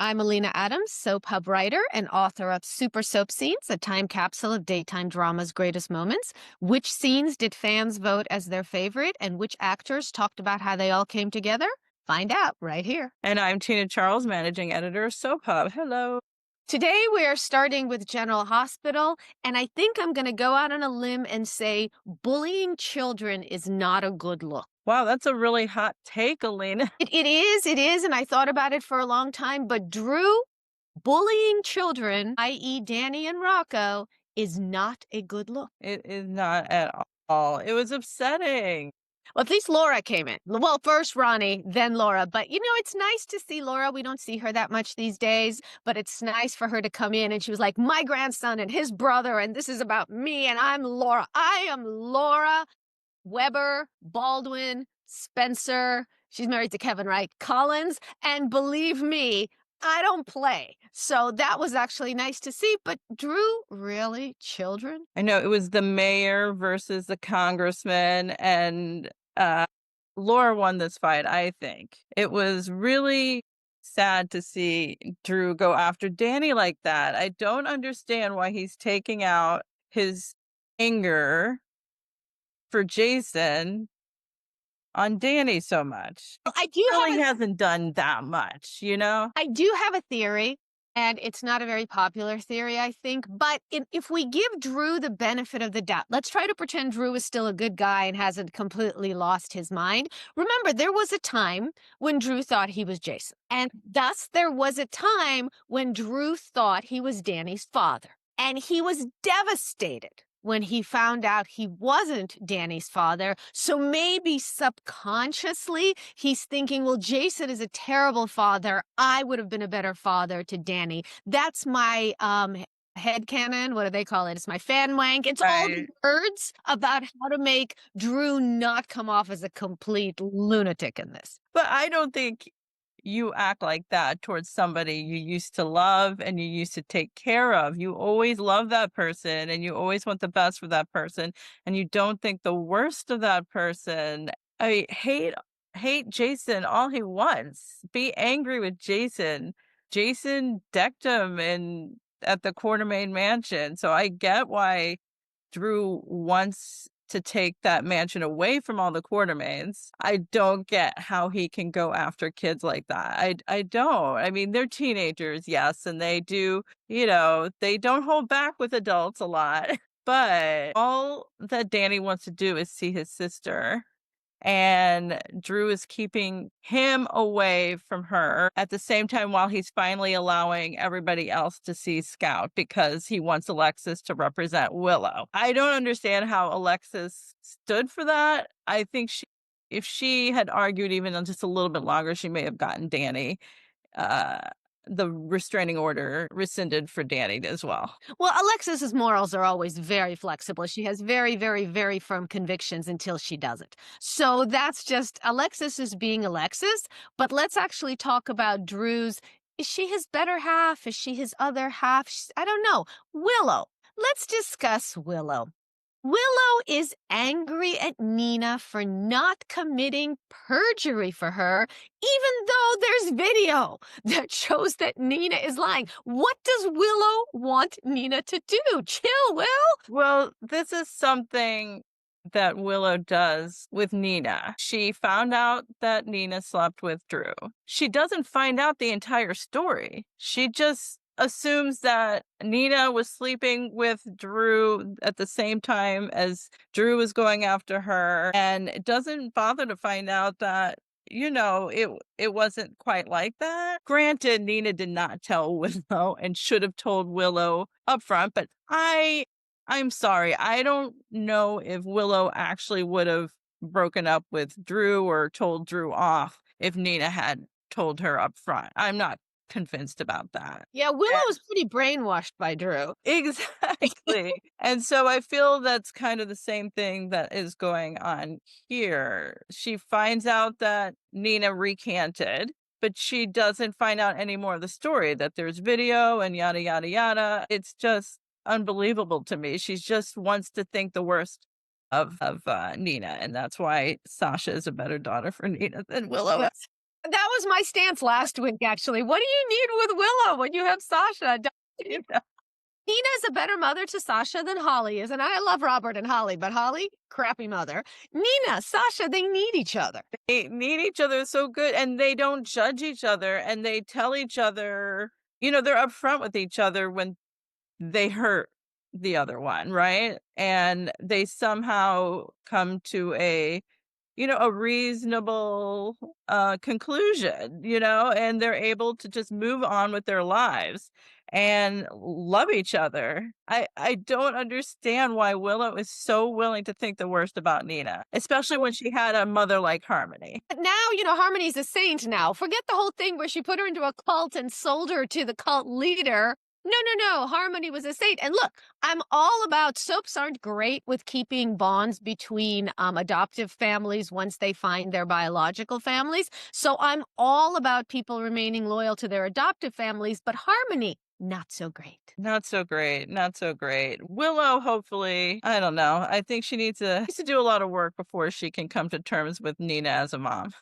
I'm Alina Adams, soap hub writer and author of Super Soap Scenes, a time capsule of daytime drama's greatest moments. Which scenes did fans vote as their favorite, and which actors talked about how they all came together? Find out right here. And I'm Tina Charles, managing editor of Soap Hub. Hello. Today we are starting with General Hospital, and I think I'm going to go out on a limb and say bullying children is not a good look. Wow, that's a really hot take, Alina. It is, and I thought about it for a long time, but Drew bullying children, i.e. Danny and Rocco, is not a good look. It is not at all. It was upsetting. Well, at least Laura came in. Well, first Ronnie, then Laura. But, it's nice to see Laura. We don't see her that much these days, but it's nice for her to come in. And she was like, my grandson and his brother, and this is about me, and I'm Laura. I am Laura Weber, Baldwin, Spencer. She's married to Kevin, right? Collins. And believe me, I don't play. So that was actually nice to see. But Drew, really? Children? I know it was the mayor versus the congressman, and Laura won this fight, I think. It was really sad to see Drew go after Danny like that. I don't understand why he's taking out his anger for Jason on Danny so much. I do He really hasn't done that much, I do have a theory, and it's not a very popular theory, I think. But if we give Drew the benefit of the doubt, let's try to pretend Drew is still a good guy and hasn't completely lost his mind. Remember, there was a time when Drew thought he was Jason. And thus, there was a time when Drew thought he was Danny's father. And he was devastated when he found out he wasn't Danny's father. So maybe subconsciously he's thinking, well, Jason is a terrible father. I would have been a better father to Danny. That's my headcanon. What do they call it? It's my fan wank. It's all the words about how to make Drew not come off as a complete lunatic in this. But I don't think you act like that towards somebody you used to love and you used to take care of. You always love that person and you always want the best for that person, and you don't think the worst of that person. I hate Jason all he wants. Be angry with Jason. Jason decked him at the Quartermain mansion. So I get why Drew wants to take that mansion away from all the Quartermains. I don't get how he can go after kids like that. I don't. I mean, they're teenagers, yes, and they do, they don't hold back with adults a lot. But all that Danny wants to do is see his sister. And Drew is keeping him away from her at the same time while he's finally allowing everybody else to see Scout because he wants Alexis to represent Willow. I don't understand how Alexis stood for that. I think if she had argued even just a little bit longer, she may have gotten Danny the restraining order rescinded for Danny as well. Well, Alexis's morals are always very flexible. She has very, very, very firm convictions until she doesn't. So that's just Alexis is being Alexis. But let's actually talk about Drew's. Is she his better half? Is she his other half? I don't know. Willow. Let's discuss Willow. Willow is angry at Nina for not committing perjury for her, even though there's video that shows that Nina is lying. What does Willow want Nina to do? Chill, Will? Well, this is something that Willow does with Nina. She found out that Nina slept with Drew. She doesn't find out the entire story. She just assumes that Nina was sleeping with Drew at the same time as Drew was going after her, and doesn't bother to find out that it wasn't quite like that. Granted, Nina did not tell Willow and should have told Willow up front, but I'm sorry. I don't know if Willow actually would have broken up with Drew or told Drew off if Nina had told her up front. I'm not convinced about that. Yeah, Willow was pretty brainwashed by Drew. Exactly. And so I feel that's kind of the same thing that is going on here. She finds out that Nina recanted, but she doesn't find out any more of the story, that there's video and yada, yada, yada. It's just unbelievable to me. She just wants to think the worst of Nina, and that's why Sasha is a better daughter for Nina than Willow is. That was my stance last week, actually. What do you need with Willow when you have Sasha? Don't you You need know? Nina's a better mother to Sasha than Holly is, and I love Robert and Holly, but Holly, crappy mother. Nina, Sasha, they need each other. They need each other so good, and they don't judge each other, and they tell each other, they're upfront with each other when they hurt the other one, right? And they somehow come to a reasonable conclusion, and they're able to just move on with their lives and love each other. I don't understand why Willow is so willing to think the worst about Nina, especially when she had a mother like Harmony. But now, Harmony's a saint now. Forget the whole thing where she put her into a cult and sold her to the cult leader. No, no, no. Harmony was a saint. And look, I'm all about soaps aren't great with keeping bonds between adoptive families once they find their biological families. So I'm all about people remaining loyal to their adoptive families, but Harmony, not so great. Not so great, not so great. Willow, hopefully, I don't know. I think she needs to do a lot of work before she can come to terms with Nina as a mom.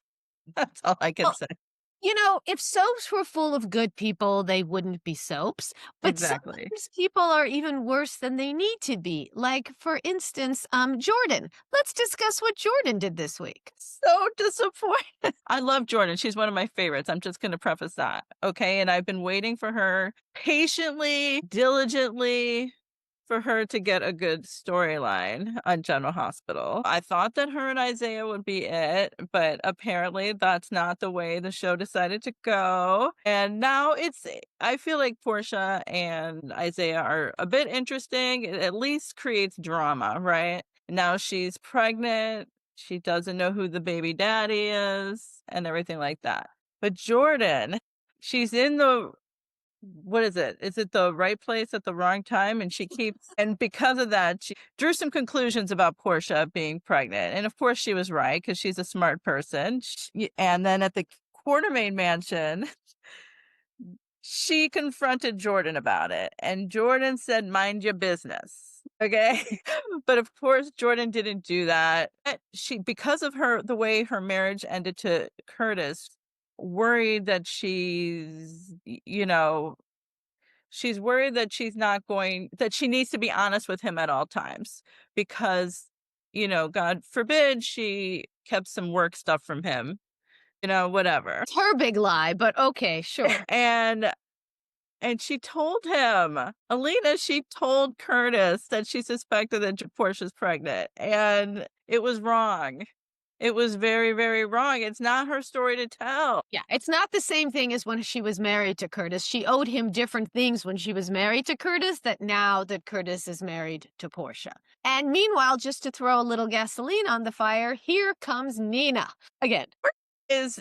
That's all I can Well, say. if soaps were full of good people, they wouldn't be soaps. But Exactly. sometimes people are even worse than they need to be. Like, for instance, Jordan. Let's discuss what Jordan did this week. So disappointed. I love Jordan. She's one of my favorites. I'm just going to preface that. Okay. And I've been waiting for her patiently, diligently for her to get a good storyline on General Hospital. I thought that her and Isaiah would be it, but apparently that's not the way the show decided to go. And now I feel like Portia and Isaiah are a bit interesting. It at least creates drama, right? Now she's pregnant. She doesn't know who the baby daddy is and everything like that. But Jordan, she's in the what is it? Is it the right place at the wrong time? And and because of that, she drew some conclusions about Portia being pregnant. And of course, she was right because she's a smart person. And then at the Quartermain mansion, she confronted Jordan about it. And Jordan said, mind your business. Okay. But of course, Jordan didn't do that. Because of the way her marriage ended to Curtis, worried that she's worried that that she needs to be honest with him at all times because, God forbid she kept some work stuff from him, whatever. It's her big lie, but okay, sure. And she told him, Alina, she told Curtis that she suspected that Portia's pregnant, and it was wrong. It was very, very wrong. It's not her story to tell. Yeah, it's not the same thing as when she was married to Curtis. She owed him different things when she was married to Curtis that now that Curtis is married to Portia. And meanwhile, just to throw a little gasoline on the fire, here comes Nina again. Is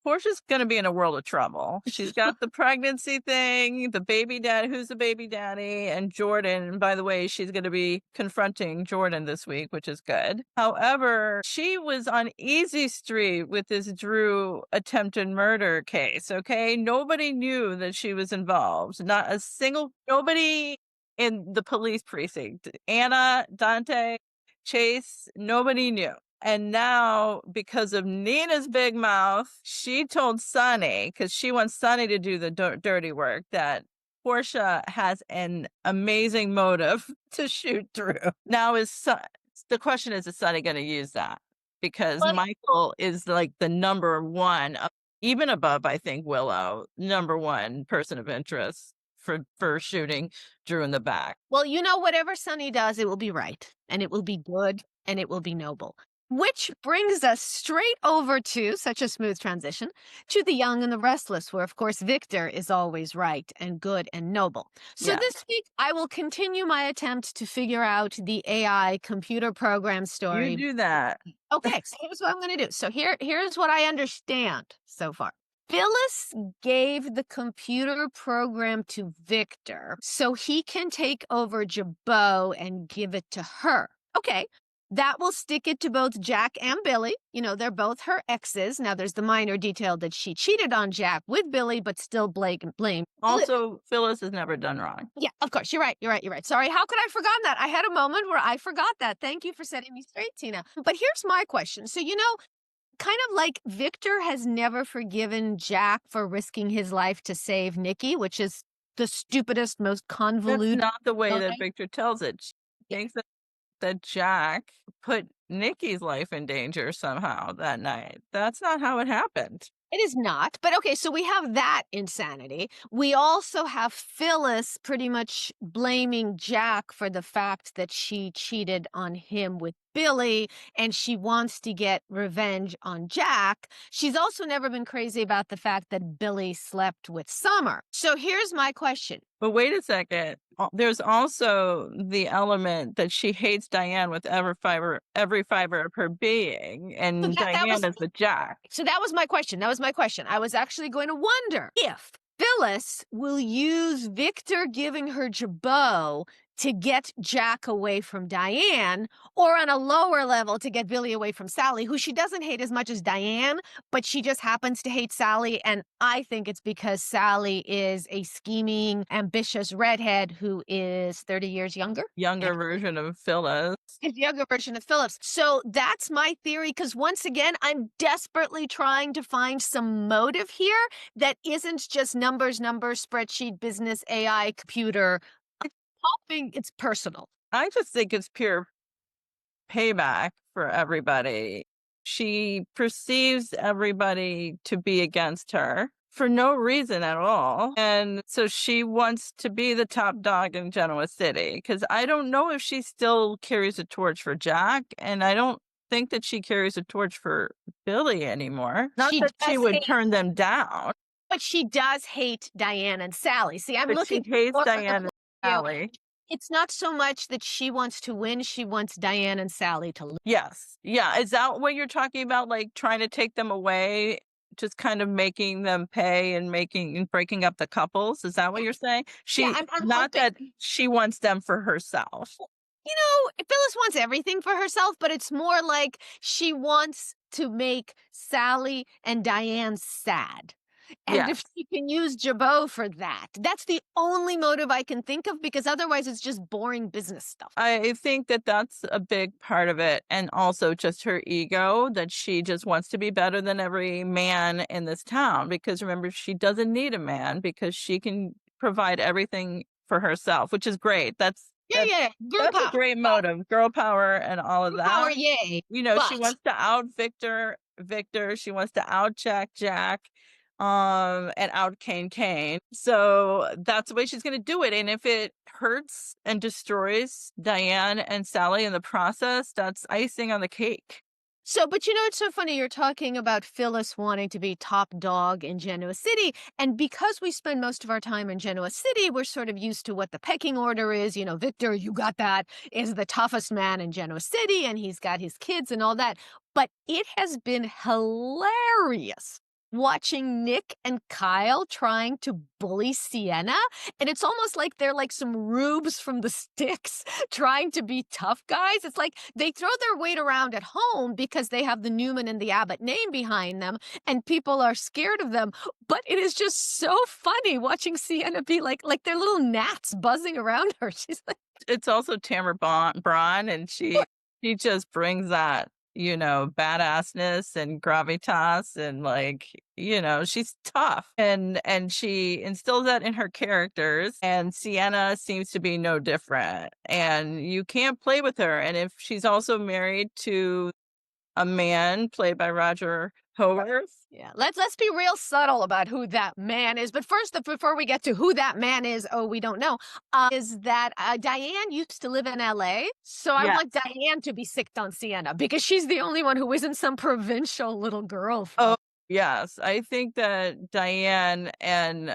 Portia's gonna be in a world of trouble. She's got the pregnancy thing, the baby dad, who's the baby daddy, and Jordan. And by the way, she's gonna be confronting Jordan this week, which is good. However, she was on easy street with this Drew attempted murder case, okay? Nobody knew that she was involved. Nobody in the police precinct. Anna, Dante, Chase, nobody knew. And now, because of Nina's big mouth, she told Sonny, because she wants Sonny to do the dirty work, that Portia has an amazing motive to shoot Drew. Now, the question is Sonny going to use that? Because Michael is like the number one, even above, I think, Willow, number one person of interest for shooting Drew in the back. Well, whatever Sonny does, it will be right, and it will be good, and it will be noble. Which brings us straight over to, such a smooth transition, to The Young and the Restless, where, of course, Victor is always right and good and noble. So this week, I will continue my attempt to figure out the AI computer program story. You do that. Okay, so here's what I'm going to do. So here's what I understand so far. Phyllis gave the computer program to Victor so he can take over Jabot and give it to her. Okay. That will stick it to both Jack and Billy. They're both her exes. Now, there's the minor detail that she cheated on Jack with Billy, but still blame. Also, Phyllis has never done wrong. Yeah, of course. You're right. Sorry. How could I have forgotten that? I had a moment where I forgot that. Thank you for setting me straight, Tina. But here's my question. So, kind of like Victor has never forgiven Jack for risking his life to save Nikki, which is the stupidest, most That's convoluted not the way that motive. Victor tells it. She Yeah, thinks that Jack put Nikki's life in danger somehow that night. That's not how it happened. it is not. But okay, so we have that insanity. We also have Phyllis pretty much blaming Jack for the fact that she cheated on him with Billy and she wants to get revenge on Jack. She's also never been crazy about the fact that Billy slept with Summer. So here's my question. But wait a second. There's also the element that she hates Diane with every fiber of her being, So and that Diane was is the Jack. So that was my question. That was my question. I was actually going to wonder if Phyllis will use Victor giving her jabot to get Jack away from Diane, or on a lower level to get Billy away from Sally, who she doesn't hate as much as Diane, but she just happens to hate Sally. And I think it's because Sally is a scheming, ambitious redhead who is 30 years younger. Younger version of Phyllis. His younger version of Phillips. So that's my theory, because once again, I'm desperately trying to find some motive here that isn't just numbers, spreadsheet, business, AI, computer. I'm hoping it's personal. I just think it's pure payback for everybody. She perceives everybody to be against her for no reason at all. And so she wants to be the top dog in Genoa City, because I don't know if she still carries a torch for Jack. And I don't think that she carries a torch for Billy anymore. Not She that she does would hate, turn them down, but she does hate Diane and Sally. See, I'm but she looking hates more from the Diane point and of view. Sally. It's not so much that she wants to win, she wants Diane and Sally to lose. Yes. Yeah. Is that what you're talking about? Like trying to take them away, just kind of making them pay and making and breaking up the couples? Is that what you're saying? Yeah, She, I'm not hoping. that she wants them for herself. Phyllis wants everything for herself, but it's more like she wants to make Sally and Diane sad. And if Yes. she can use Jabot for that, that's the only motive I can think of, because otherwise it's just boring business stuff. I think that that's a big part of it. And also just her ego, that she just wants to be better than every man in this town. Because remember, she doesn't need a man because she can provide everything for herself, which is great. Yeah, That's yeah, girl that's a power. great motive, girl power and all of Girl power, that. yay. She But wants to out Victor, she wants to out Jack, and out Kane. So that's the way she's gonna do it. And if it hurts and destroys Diane and Sally in the process, that's icing on the cake. But it's so funny. You're talking about Phyllis wanting to be top dog in Genoa City. And because we spend most of our time in Genoa City, we're sort of used to what the pecking order is. Victor, you got that, is the toughest man in Genoa City, and he's got his kids and all that. But it has been hilarious watching Nick and Kyle trying to bully Sienna. And it's almost like they're like some rubes from the sticks trying to be tough guys. It's like they throw their weight around at home because they have the Newman and the Abbott name behind them, and people are scared of them. But it is just so funny watching Sienna be like they're little gnats buzzing around her. She's like, It's also Tamara Braun, and she just brings that, badassness and gravitas, and she's tough, and she instills that in her characters, and Sienna seems to be no different, and you can't play with her. And if she's also married to a man played by Roger Howarth. yeah, let's be real subtle about who that man is. But first, before we get to who that man is, we don't know, is that Diane used to live in LA. So I Yeah. want Diane to be sicked on Sienna because she's the only one who isn't some provincial little girl. Oh, yes. I think that Diane and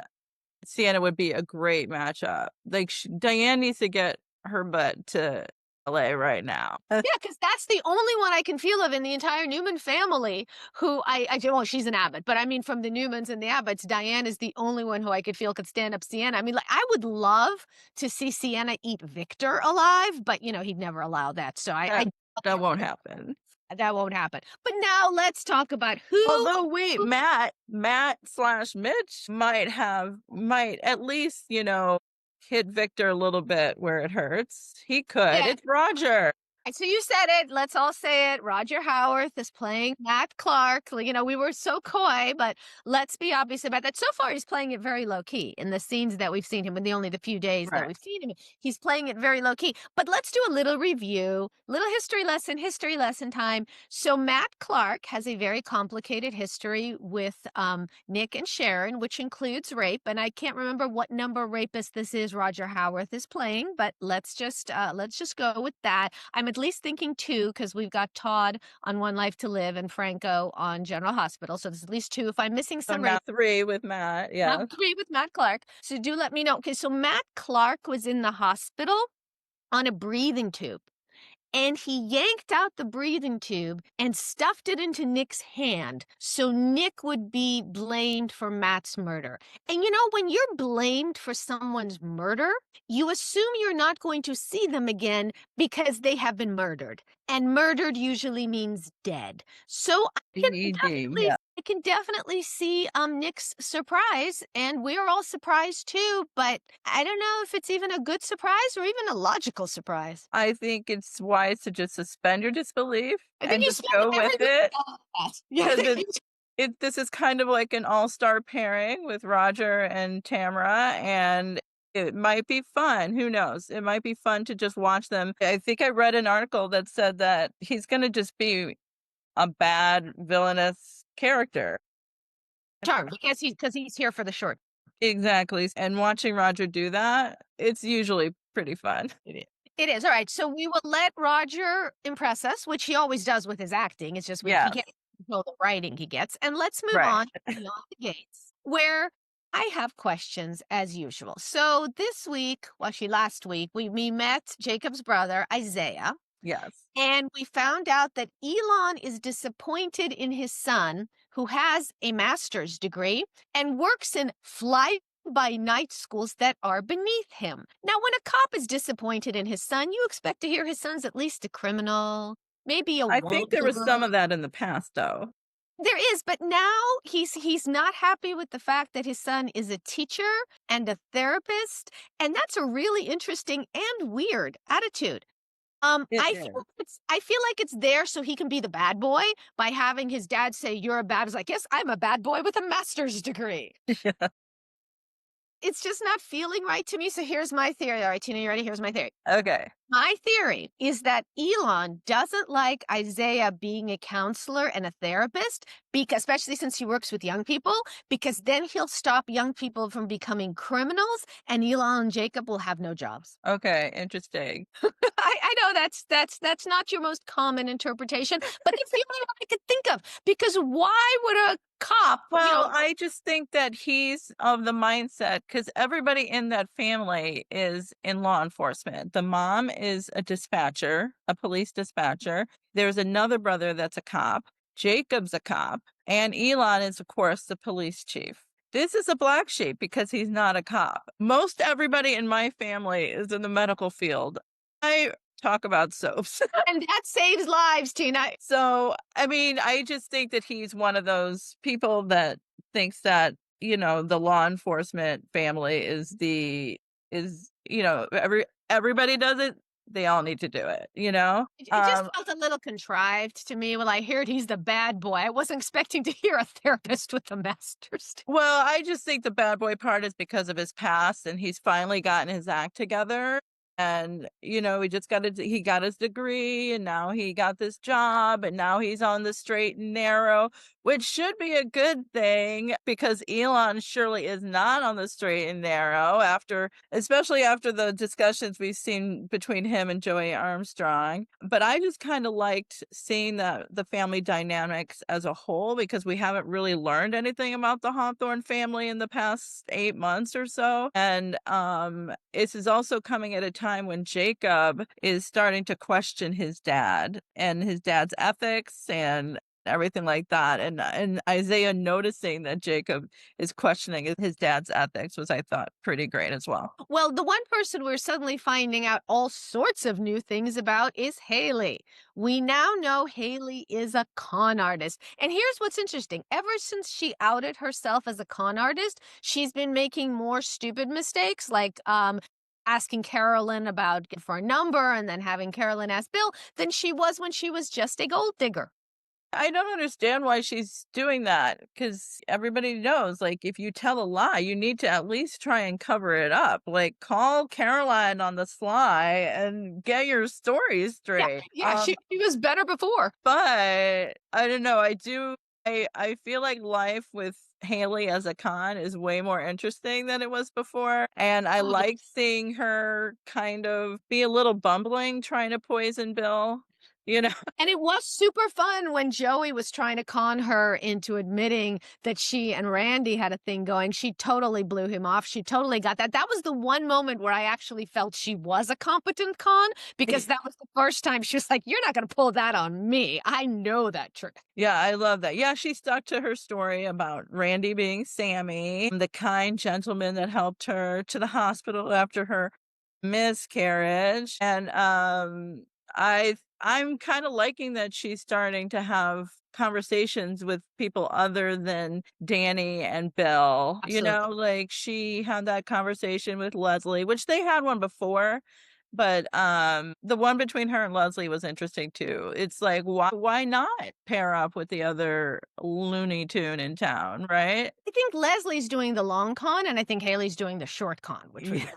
Sienna would be a great matchup. Like Diane needs to get her butt to LA right now. Yeah, because that's the only one I can feel of in the entire Newman family who well, she's an Abbott, but I mean, from the Newmans and the Abbotts, Diane is the only one who I could feel could stand up Sienna. I mean, I would love to see Sienna eat Victor alive, but he'd never allow that. So That won't happen. that won't happen. But now let's talk about who. Although wait, Matt/Mitch might at least, hit Victor a little bit where it hurts. He could. Yeah. It's Roger. So you said it. Let's all say it. Roger Howarth is playing Matt Clark. We were so coy, but let's be obvious about that. So far, he's playing it very low key in the scenes that we've seen him in the few days that Right. we've seen him. He's playing it very low key. But let's do a little review, little history lesson time. So Matt Clark has a very complicated history with Nick and Sharon, which includes rape. And I can't remember what number rapist this is Roger Howarth is playing, but let's just go with that. I'm at least thinking two because we've got Todd on One Life to Live and Franco on General Hospital. So there's at least two. If I'm missing So somebody, now 3 with Matt, I'm yeah. three with Matt Clark. So do let me know. Okay, so Matt Clark was in the hospital on a breathing tube. And he yanked out the breathing tube and stuffed it into Nick's hand so Nick would be blamed for Matt's murder. And when you're blamed for someone's murder, you assume you're not going to see them again because they have been murdered. And murdered usually means dead. So ED, yeah. I can definitely see Nick's surprise, and we're all surprised too, but I don't know if it's even a good surprise or even a logical surprise. I think it's wise to just suspend your disbelief I think and you just spent go with everybody it got that. Yeah, I 'cause think this is kind of like an all-star pairing with Roger and Tamara, and it might be fun, who knows? It might be fun to just watch them. I think I read an article that said that he's gonna just be a bad villainous character. charm because he's here for the short. Exactly, and watching Roger do that, it's usually pretty fun. It is. It is. All right. So we will let Roger impress us, which he always does with his acting. It's just he Yes, can't control the writing he gets. And let's move right. on to Beyond the Gates, where I have questions as usual. So this week, well, actually last week, we met Jacob's brother, Isaiah. Yes. And we found out that Elon is disappointed in his son, who has a master's degree and works in fly by night schools that are beneath him. Now, when a cop is disappointed in his son, you expect to hear his son's at least a criminal, maybe a I think there was some wrongdoer. of that in the past, though. There is, but now he's not happy with the fact that his son is a teacher and a therapist, and that's a really interesting and weird attitude. It is. I feel like it's there so he can be the bad boy by having his dad say, "You're a bad." He's like, "Yes, I'm a bad boy with a master's degree." Yeah. It's just not feeling right to me. So here's my theory. All right, Tina, you ready? Here's my theory. Okay. My theory is that Elon doesn't like Isaiah being a counselor and a therapist, because especially since he works with young people, because then he'll stop young people from becoming criminals, and Elon and Jacob will have no jobs. Okay, interesting. I know that's not your most common interpretation, but it's the only one I could think of. Because why would a cop, Well, I just think that he's of the mindset because everybody in that family is in law enforcement. The mom is a dispatcher, a police dispatcher. There's another brother that's a cop. Jacob's a cop. And Elon is, of course, the police chief. This is a black sheep because he's not a cop. Most everybody in my family is in the medical field. I talk about soaps. and that saves lives, Tina. So, I mean, I just think that he's one of those people that thinks that, the law enforcement family everybody does it, they all need to do it, you know? It just felt a little contrived to me when I heard he's the bad boy. I wasn't expecting to hear a therapist with a master's degree. Well, I just think the bad boy part is because of his past and he's finally gotten his act together. And, he got his degree and now he got this job and now he's on the straight and narrow, which should be a good thing because Elon surely is not on the straight and narrow especially after the discussions we've seen between him and Joey Armstrong. But I just kind of liked seeing the family dynamics as a whole because we haven't really learned anything about the Hawthorne family in the past 8 months or so. And this is also coming at a time when Jacob is starting to question his dad and his dad's ethics and everything like that. And Isaiah noticing that Jacob is questioning his dad's ethics was, I thought, pretty great as well. Well, the one person we're suddenly finding out all sorts of new things about is Haley. We now know Haley is a con artist. And here's what's interesting. Ever since she outed herself as a con artist, she's been making more stupid mistakes like asking Carolyn about for a number and then having Carolyn ask Bill than she was when she was just a gold digger. I don't understand why she's doing that because everybody knows, like, if you tell a lie, you need to at least try and cover it up. Like, call Caroline on the sly and get your story Yeah, straight. yeah, she was better before. But I don't know, I feel like life with Haley as a con is way more interesting than it was before, and I Oh, yeah. like seeing her kind of be a little bumbling trying to poison Bill, you know? And it was super fun when Joey was trying to con her into admitting that she and Randy had a thing going. She totally blew him off. She totally got that. That was the one moment where I actually felt she was a competent con because that was the first time she was like, "You're not going to pull that on me. I know that trick." Yeah, I love that. Yeah, she stuck to her story about Randy being Sammy, the kind gentleman that helped her to the hospital after her miscarriage. And I'm kind of liking that she's starting to have conversations with people other than Danny and Bill. You know, Absolutely. like she had that conversation with Leslie, which they had one before, but, the one between her and Leslie was interesting too. It's like, why not pair up with the other Looney Tune in town, right? I think Leslie's doing the long con, and I think Haley's doing the short con, which would Yeah. be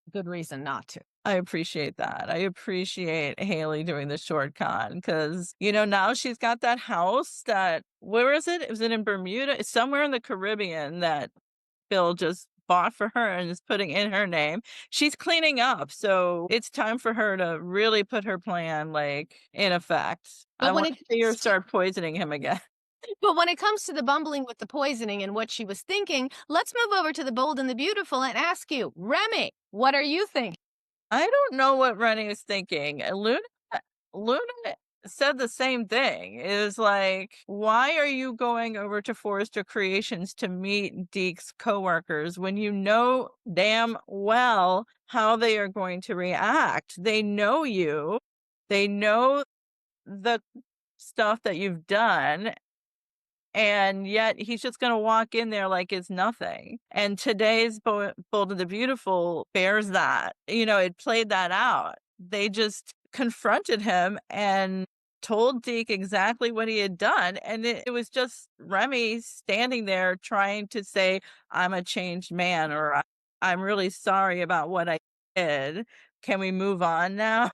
a good reason not to. I appreciate that. I appreciate Haley doing the short con because, you know, now she's got that house that where is it? Is it in Bermuda? It's somewhere in the Caribbean that Bill just bought for her and is putting in her name. She's cleaning up, so it's time for her to really put her plan, like, in effect. I But when wanna it see her comes to start poisoning him again. But when it comes to the bumbling with the poisoning and what she was thinking, let's move over to the bold and the beautiful and ask you, Remy, what are you thinking? I don't know what Rennie is thinking. Luna said the same thing. Is like, "Why are you going over to Forrester Creations to meet Deke's coworkers when you know damn well how they are going to react? They know you. They know the stuff that you've done, and yet he's just gonna walk in there like it's nothing." And today's Bold and the Beautiful bears that. You know, it played that out. They just confronted him and told Deke exactly what he had done, and it was just Remy standing there trying to say, "I'm a changed man," or "I'm really sorry about what I did. Can we move on now?"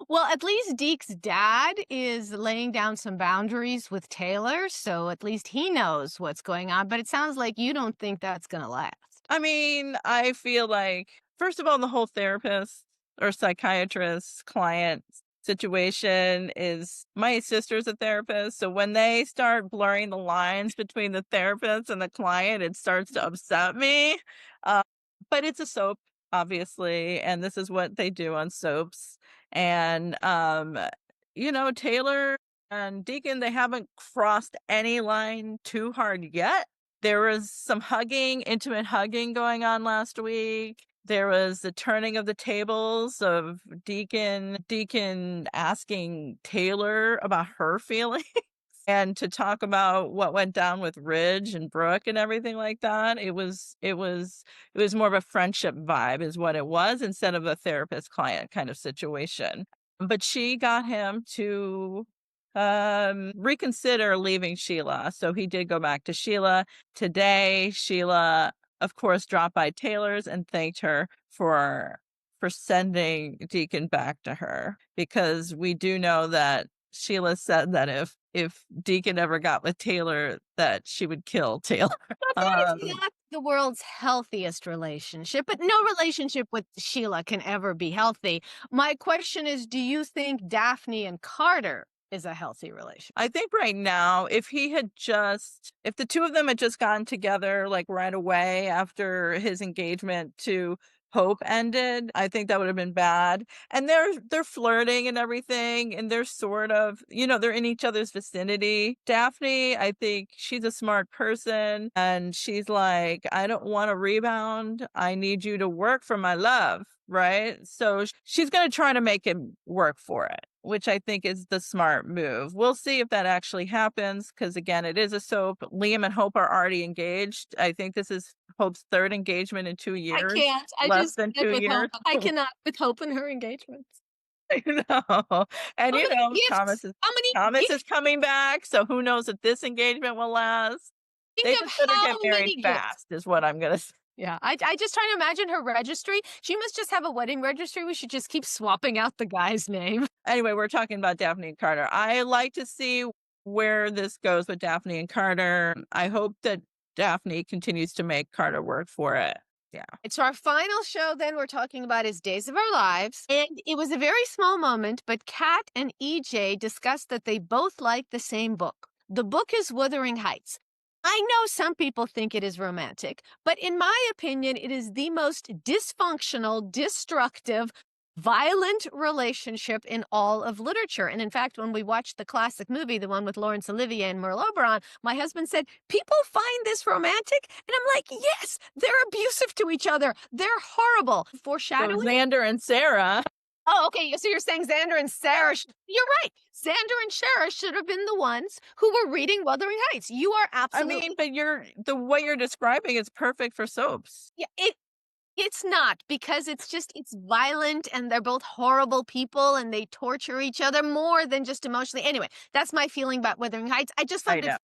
Well, at least Deke's dad is laying down some boundaries with Taylor, so at least he knows what's going on. But it sounds like you don't think that's going to last. I mean, I feel like, first of all, the whole therapist or psychiatrist client situation is my sister's a therapist. So when they start blurring the lines between the therapist and the client, it starts to upset me. Uh, but it's a soap, obviously. And this is what they do on soaps. And, you know, Taylor and Deacon, they haven't crossed any line too hard yet. There was some hugging, intimate hugging going on last week. There was the turning of the tables of Deacon asking Taylor about her feelings and to talk about what went down with Ridge and Brooke and everything like that. It was more of a friendship vibe is what it was instead of a therapist client kind of situation. But she got him to reconsider leaving Sheila. So he did go back to Sheila. Today, Sheila, of course, dropped by Taylor's and thanked her for sending Deacon back to her because we do know that Sheila said that if Deacon ever got with Taylor, that she would kill Taylor. That is not the world's healthiest relationship, but no relationship with Sheila can ever be healthy. My question is, do you think Daphne and Carter is a healthy relationship? I think right now, if the two of them had just gotten together like right away after his engagement to Hope ended, I think that would have been bad. And they're flirting and everything, and they're sort of, you know, they're in each other's vicinity. Daphne, I think she's a smart person, and she's like, I don't want to rebound. I need you to work for my love, right? So she's gonna try to make him work for it. which I think is the smart move. We'll see if that actually happens because, again, it is a soap. Liam and Hope are already engaged. I think this is Hope's third engagement in 2 I years, can't. I less just than can't 2 with hope. years. I cannot with hope in her engagements. I know. And, How many Thomas gifts? is How many Thomas is gifts? coming back, so who knows if this engagement will last. Think They of just better get how married many gifts. fast is what I'm gonna say. Yeah, I just try to imagine her registry. She must just have a wedding registry. We should just keep swapping out the guy's name. Anyway, we're talking about Daphne and Carter. I like to see where this goes with Daphne and Carter. I hope that Daphne continues to make Carter work for it. Yeah. It's our final show, then we're talking about his Days of Our Lives. And it was a very small moment, but Kat and EJ discussed that they both like the same book. The book is Wuthering Heights. I know some people think it is romantic, but in my opinion, it is the most dysfunctional, destructive, violent relationship in all of literature. And in fact, when we watched the classic movie, the one with Laurence Olivier and Merle Oberon, my husband said, people find this romantic? And I'm like, yes, they're abusive to each other. They're horrible. So Foreshadowing? Xander and Sarah. Oh, okay. So you're saying Xander and Sarah. You're right. Xander and Sarah should have been the ones who were reading Wuthering Heights. You are I absolutely. mean, but what you're describing is perfect for soaps. Yeah, it's not because it's violent and they're both horrible people and they torture each other more than just emotionally. Anyway, that's my feeling about Wuthering Heights. I just I thought know.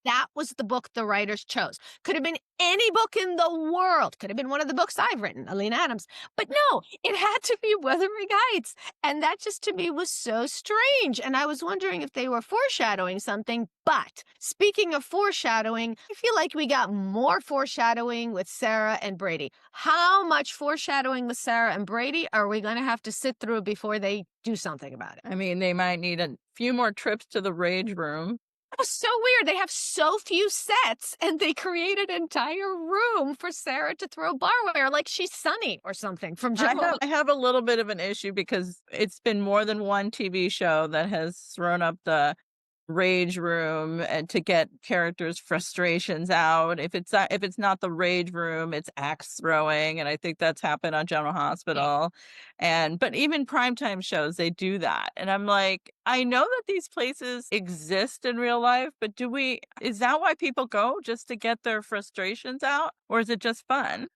that was the book the writers chose. Could have been any book in the world. Could have been one of the books I've written, Alina Adams. But no, it had to be Wuthering Heights. And that just to me was so strange. And I was wondering if they were foreshadowing something. But speaking of foreshadowing, I feel like we got more foreshadowing with Sarah and Brady. How much foreshadowing with Sarah and Brady are we going to have to sit through before they do something about it? I mean, they might need a few more trips to the rage room. Oh, so weird. They have so few sets and they created an entire room for Sarah to throw barware like she's Sunny or something from Joe. I have a little bit of an issue because it's been more than one TV show that has thrown up the rage room and to get characters' frustrations out. If it's not the rage room, it's axe throwing, and I think that's happened on General Hospital. But even primetime shows, they do that. And I'm like, I know that these places exist in real life, but is that why people go, just to get their frustrations out? Or is it just fun?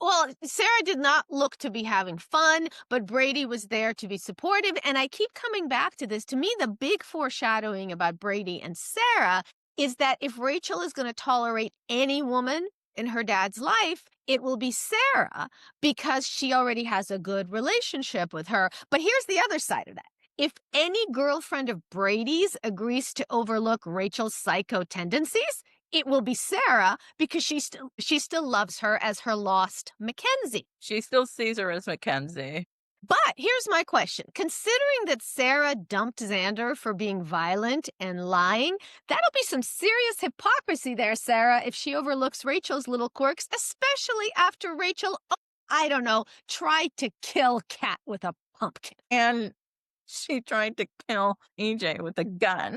Well, Sarah did not look to be having fun, but Brady was there to be supportive. And I keep coming back to this. To me, the big foreshadowing about Brady and Sarah is that if Rachel is going to tolerate any woman in her dad's life, it will be Sarah because she already has a good relationship with her. But here's the other side of that. If any girlfriend of Brady's agrees to overlook Rachel's psycho tendencies, it will be Sarah because she still loves her as her lost Mackenzie. She still sees her as Mackenzie. But here's my question. Considering that Sarah dumped Xander for being violent and lying, that'll be some serious hypocrisy there, Sarah, if she overlooks Rachel's little quirks, especially after Rachel, oh, I don't know, tried to kill Kat with a pumpkin. And she tried to kill EJ with a gun.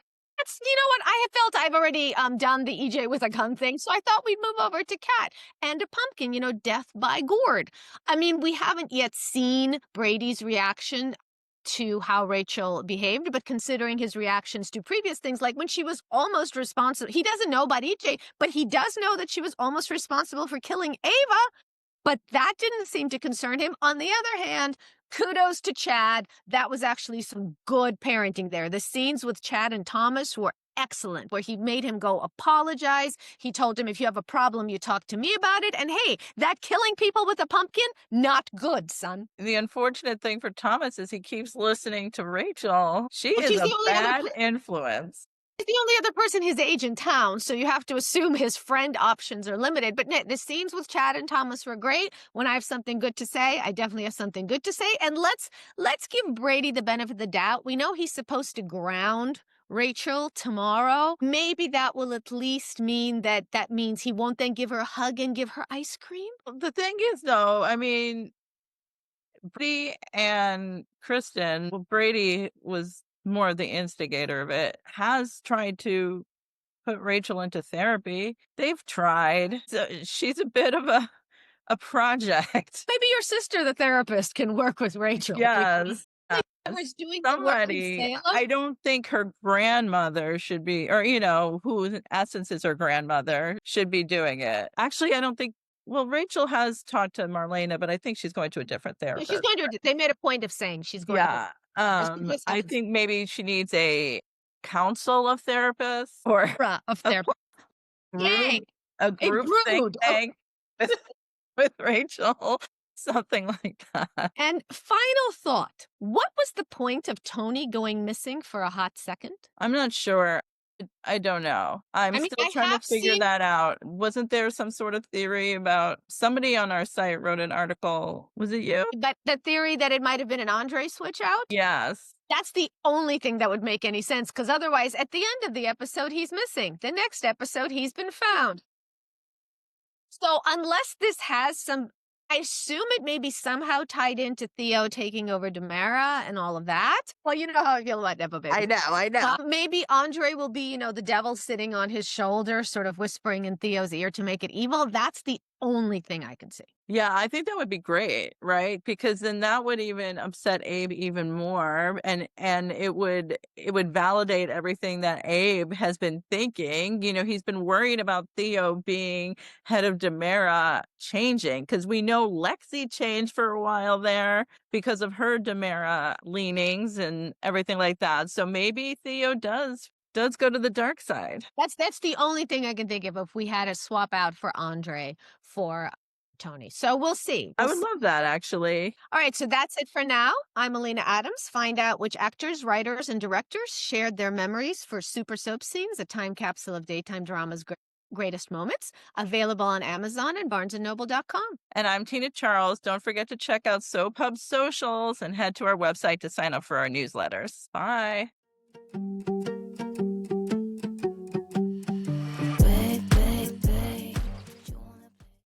You know what? I have felt I've already done the EJ with a gun thing, so I thought we'd move over to Cat and a pumpkin, death by gourd. I mean, we haven't yet seen Brady's reaction to how Rachel behaved, but considering his reactions to previous things, like when she was almost responsible, he doesn't know about EJ, but he does know that she was almost responsible for killing Ava. But that didn't seem to concern him. On the other hand, kudos to Chad. That was actually some good parenting there. The scenes with Chad and Thomas were excellent, where he made him go apologize. He told him, if you have a problem, you talk to me about it. And hey, that killing people with a pumpkin, not good, son. The unfortunate thing for Thomas is he keeps listening to Rachel. She Well, is she's a the only bad influence. He's the only other person his age in town, so you have to assume his friend options are limited. But the scenes with Chad and Thomas were great. When I have something good to say, I definitely have something good to say. And let's give Brady the benefit of the doubt. We know he's supposed to ground Rachel tomorrow. Maybe that will at least mean that means he won't then give her a hug and give her ice cream. The thing is, though, I mean, Brady and Kristen, well, Brady was more the instigator of it, has tried to put Rachel into therapy. They've tried. So she's a bit of a project. Maybe your sister, the therapist, can work with Rachel. Yes. I was doing the work in Somebody, Salem. I don't think her grandmother should be, or, who in essence is her grandmother, should be doing it. Actually, I don't think, well, Rachel has talked to Marlena, but I think she's going to a different Yeah, she's therapist. going to they made a point of saying she's going to Yeah. she just I hasn't think maybe she needs a council of therapists or of a therapy. group, Yay! a A group think brood of tank with, with Rachel, something like that. and final thought, what was the point of Tony going missing for a hot second? I'm not sure. I don't know. I'm I mean, still I trying to have figure seen that out. Wasn't there some sort of theory about somebody on our site wrote an article? Was it you? that the theory that it might have been an Andre switch out. Yes. That's the only thing that would make any sense, because otherwise, at the end of the episode, he's missing. The next episode, he's been found. So unless this has some I assume it may be somehow tied into Theo taking over Demera and all of that. Well, you know how I feel about Nepo babies. I know. Maybe Andre will be, the devil sitting on his shoulder, sort of whispering in Theo's ear to make it evil. That's the only thing I can see. Yeah, I think that would be great, right? Because then that would even upset Abe even more, and it would validate everything that Abe has been thinking. He's been worried about Theo being head of Demera changing, because we know Lexi changed for a while there because of her Demera leanings and everything like that. So maybe Theo does go to the dark side. That's the only thing I can think of if we had a swap out for Andre for Tony. So we'll see. I We'll would see. love that, actually. All right, so that's it for now. I'm Alina Adams. Find out which actors, writers, and directors shared their memories for Super Soap Scenes, a time capsule of daytime drama's greatest moments. Available on Amazon and barnesandnoble.com. And I'm Tina Charles. Don't forget to check out Soap Hub socials and head to our website to sign up for our newsletters. Bye.